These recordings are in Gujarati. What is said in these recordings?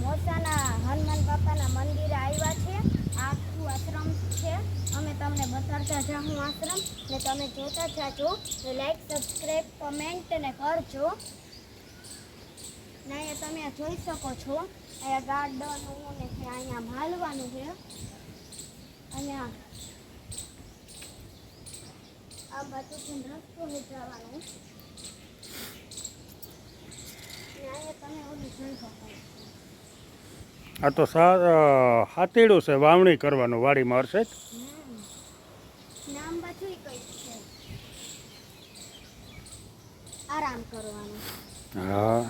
મોસાના હનુમાન બાપાના મંદિરે આવ્યા છે। આખું આશ્રમ છે। અમે તમને બતાડતા જાઉં આશ્રમ ને તમે જોતા જાજો। લાઈક સબસ્ક્રાઈબ કમેન્ટ ને કરજો। ને અહીંયા તમે જોઈ શકો છો અહીંયા ગાર્ડન ને છે। અહીંયા હાલવાનું છે। અહીંયા આ બાજુથી રસ્તો છે જવાનો। અહીંયા તમે ઓલું જોઈ શકો। આ તો હાથીડું છે વાવણી કરવાનું વાડીમાં હશે। નામ બધું કઈ છે આરામ કરવાનું। હા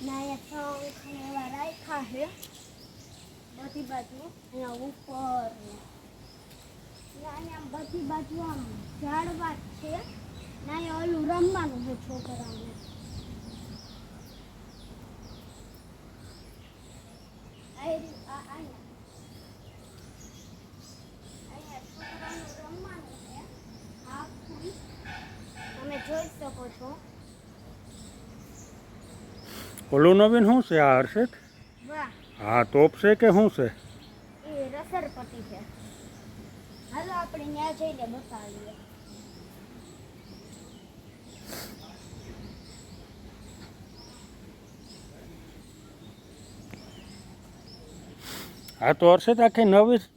ના અહીંયા શંખ ને એવા રાખ્યા છે બધી બાજુ। અહીંયા ઉપર અહીંયા બધી બાજુ આમ ઝાડવા છે। ના અહીંયા ઓલું રમવાનું છે છોકરાઓને। તમે જોઈ શકો છો। ઓલું નવીન શું છે આ હર્ષિત? વાહ, હા તોપ છે કે શું છે? એ રસરપટ્ટી છે। હાલો આપણે ત્યાં જઈને બતાવીએ। હા તો હર્ષિત આખી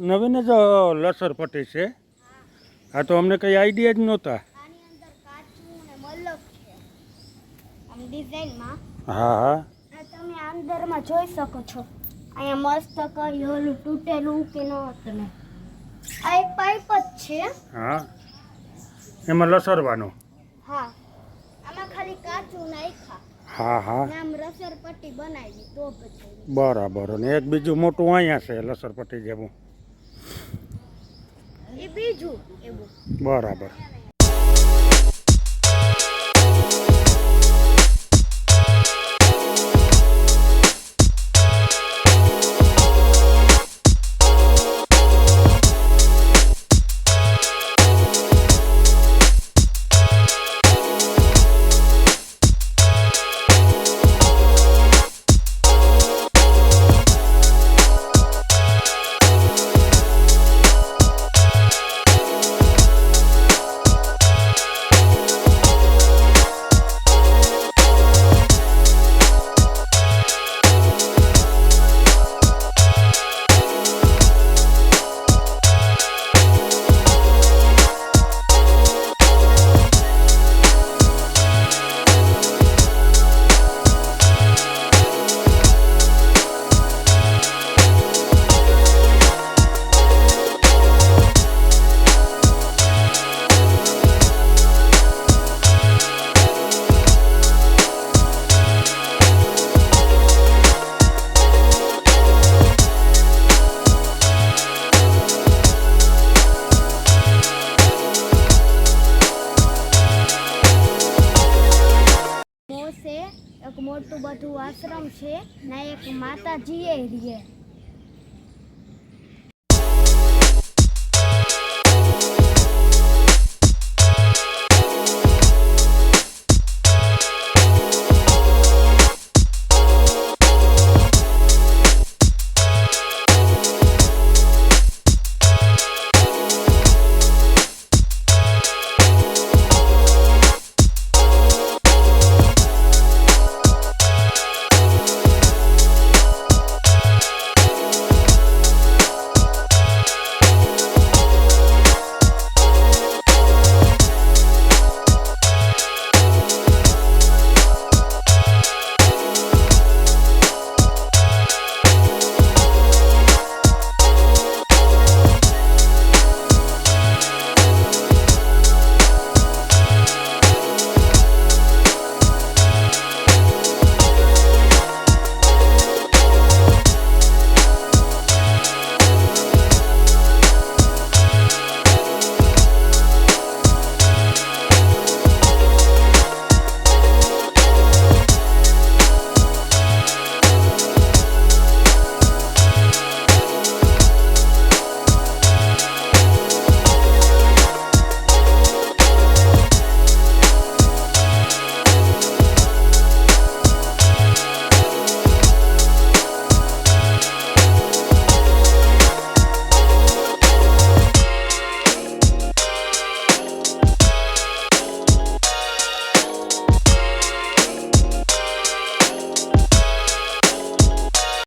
નવીન જ લસરપટ્ટી છે। હા તો અમને કઈ આઈડિયા જ નહોતા। આની અંદર કાચું ને મલક છે આમ ડિઝાઇનમાં। હા હા આ તમે અંદરમાં જોઈ શકો છો। અહીંયા મસ્ત કઈ ઓલું તૂટેલું કે ન હતું। આ એક પાઇપ જ છે। હા એમાં લસરવાનું। હા આમાં ખાલી કાચું નાખ્યા હા હા ને આમ રસરપટ્ટી બનાવી તો પછી બરાબર। અને એક બીજું મોટું અહીંયા છે લસરપટ્ટી જેવું। એ બીજું એવું બરાબર। એક મોટું બધું આશ્રમ છે ને એક માતાજી એ રીએ।